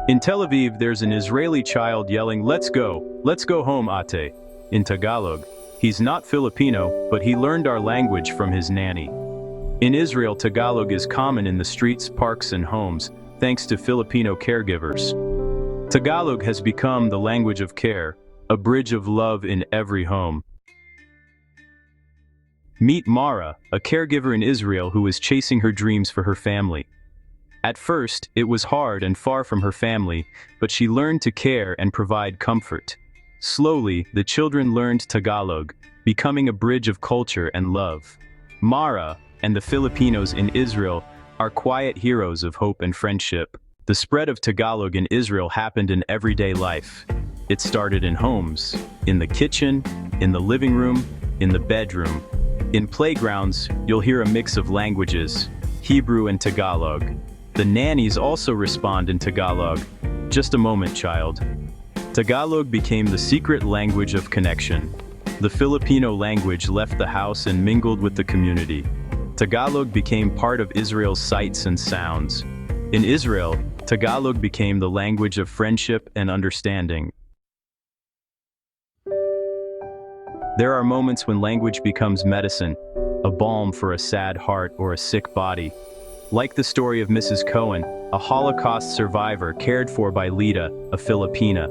In Tel Aviv, there's an Israeli child yelling, let's go home, ate. In Tagalog, he's not Filipino, but he learned our language from his nanny. In Israel, Tagalog is common in the streets, parks, and homes, thanks to Filipino caregivers. Tagalog has become the language of care, a bridge of love in every home. Meet Mara, a caregiver in Israel who is chasing her dreams for her family. At first, it was hard and far from her family, but she learned to care and provide comfort. Slowly, the children learned Tagalog, becoming a bridge of culture and love. Mara and the Filipinos in Israel are quiet heroes of hope and friendship. The spread of Tagalog in Israel happened in everyday life. It started in homes, in the kitchen, in the living room, in the bedroom. In playgrounds, you'll hear a mix of languages, Hebrew and Tagalog. The nannies also respond in Tagalog. Just a moment, child. Tagalog became the secret language of connection. The Filipino language left the house and mingled with the community. Tagalog became part of Israel's sights and sounds. In Israel, Tagalog became the language of friendship and understanding. There are moments when language becomes medicine, a balm for a sad heart or a sick body. Like the story of Mrs. Cohen, a Holocaust survivor cared for by Lita, a Filipina.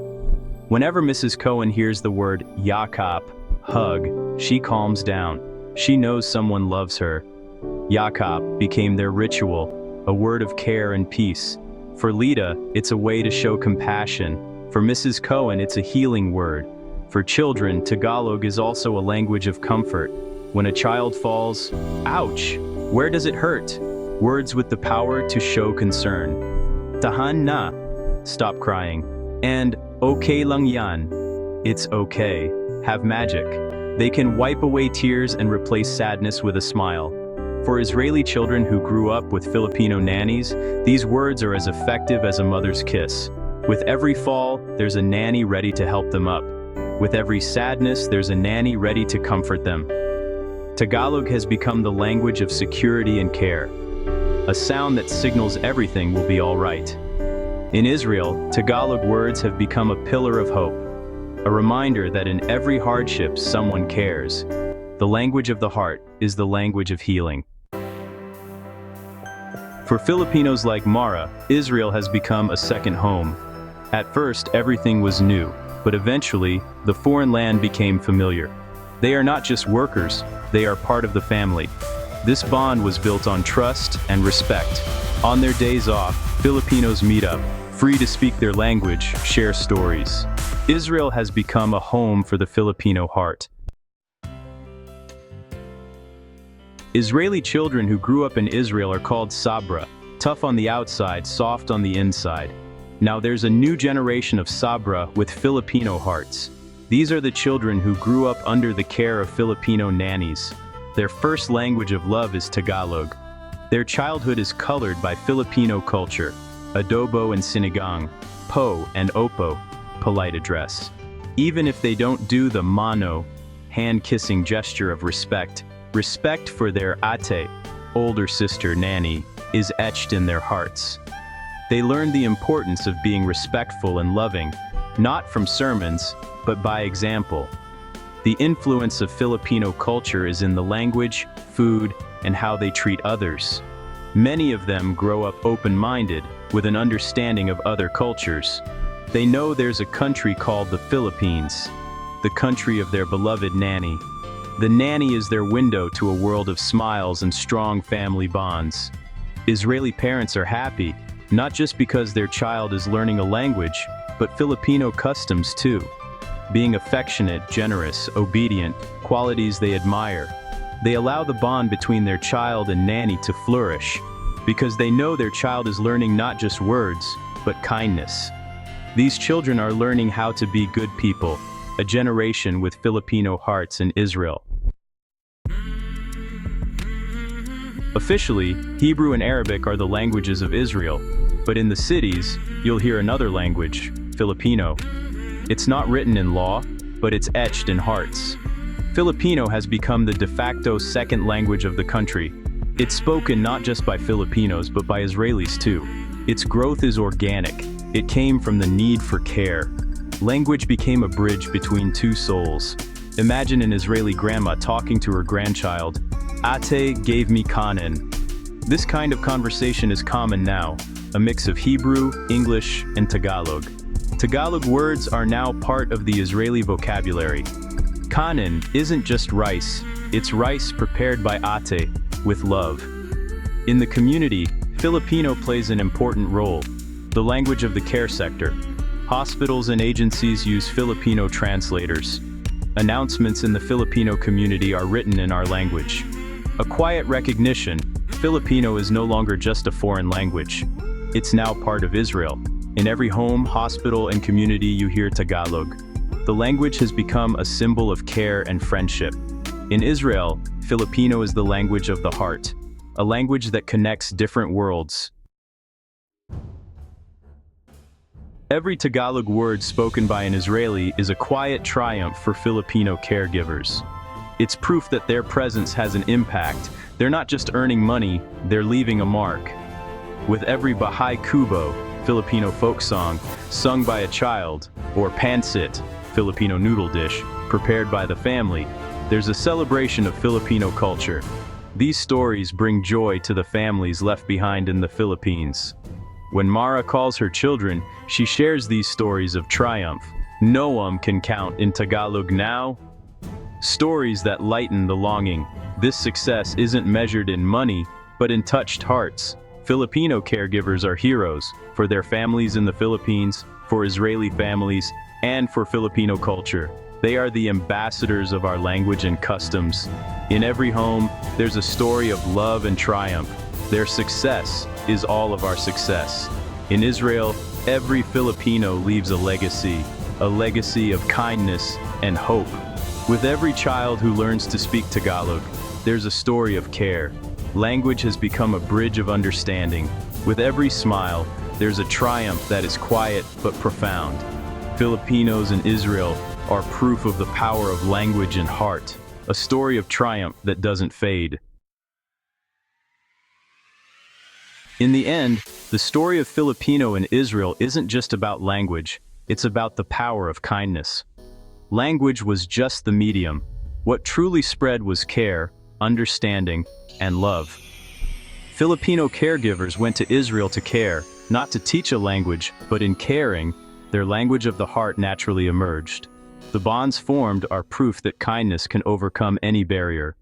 Whenever Mrs. Cohen hears the word yakap, hug, she calms down. She knows someone loves her. Yakap became their ritual, a word of care and peace. For Lita, it's a way to show compassion. For Mrs. Cohen, it's a healing word. For children, Tagalog is also a language of comfort. When a child falls, ouch, where does it hurt? Words with the power to show concern. Tahan na, stop crying. And okay lang yan, it's okay, have magic. They can wipe away tears and replace sadness with a smile. For Israeli children who grew up with Filipino nannies, these words are as effective as a mother's kiss. With every fall, there's a nanny ready to help them up. With every sadness, there's a nanny ready to comfort them. Tagalog has become the language of security and care. A sound that signals everything will be all right. In Israel, Tagalog words have become a pillar of hope, a reminder that in every hardship someone cares. The language of the heart is the language of healing. For Filipinos like Mara, Israel has become a second home. At first, everything was new, but eventually, the foreign land became familiar. They are not just workers, they are part of the family. This bond was built on trust and respect. On their days off, Filipinos meet up, free to speak their language, share stories. Israel has become a home for the Filipino heart. Israeli children who grew up in Israel are called sabra, tough on the outside, soft on the inside. Now there's a new generation of sabra with Filipino hearts. These are the children who grew up under the care of Filipino nannies. Their first language of love is Tagalog. Their childhood is colored by Filipino culture, adobo and sinigang, po and opo, polite address. Even if they don't do the mano, hand-kissing gesture of respect, respect for their ate, older sister nanny, is etched in their hearts. They learn the importance of being respectful and loving, not from sermons, but by example. The influence of Filipino culture is in the language, food, and how they treat others. Many of them grow up open-minded, with an understanding of other cultures. They know there's a country called the Philippines, the country of their beloved nanny. The nanny is their window to a world of smiles and strong family bonds. Israeli parents are happy, not just because their child is learning a language, but Filipino customs too. Being affectionate, generous, obedient, qualities they admire. They allow the bond between their child and nanny to flourish, because they know their child is learning not just words, but kindness. These children are learning how to be good people, a generation with Filipino hearts in Israel. Officially, Hebrew and Arabic are the languages of Israel, but in the cities, you'll hear another language, Filipino. It's not written in law, but it's etched in hearts. Filipino has become the de facto second language of the country. It's spoken not just by Filipinos but by Israelis too. Its growth is organic. It came from the need for care. Language became a bridge between two souls. Imagine an Israeli grandma talking to her grandchild. Ate gave me kanin. This kind of conversation is common now, a mix of Hebrew, English, and Tagalog. Tagalog words are now part of the Israeli vocabulary. Kanin isn't just rice, it's rice prepared by ate, with love. In the community, Filipino plays an important role, the language of the care sector. Hospitals and agencies use Filipino translators. Announcements in the Filipino community are written in our language. A quiet recognition, Filipino is no longer just a foreign language. It's now part of Israel. In every home, hospital, and community you hear Tagalog. The language has become a symbol of care and friendship. In Israel, Filipino is the language of the heart, a language that connects different worlds. Every Tagalog word spoken by an Israeli is a quiet triumph for Filipino caregivers. It's proof that their presence has an impact. They're not just earning money, they're leaving a mark. With every Bahay Kubo, Filipino folk song, sung by a child, or pancit, Filipino noodle dish, prepared by the family, there's a celebration of Filipino culture. These stories bring joy to the families left behind in the Philippines. When Mara calls her children, she shares these stories of triumph. Noam can count in Tagalog now. Stories that lighten the longing. This success isn't measured in money, but in touched hearts. Filipino caregivers are heroes for their families in the Philippines, for Israeli families, and for Filipino culture. They are the ambassadors of our language and customs. In every home, there's a story of love and triumph. Their success is all of our success. In Israel, every Filipino leaves a legacy of kindness and hope. With every child who learns to speak Tagalog, there's a story of care. Language has become a bridge of understanding. With every smile, there's a triumph that is quiet but profound. Filipinos in Israel are proof of the power of language and heart, a story of triumph that doesn't fade. In the end, the story of Filipino in Israel isn't just about language, it's about the power of kindness. Language was just the medium. What truly spread was care, understanding, and love. Filipino caregivers went to Israel to care, not to teach a language, but in caring, their language of the heart naturally emerged. The bonds formed are proof that kindness can overcome any barrier.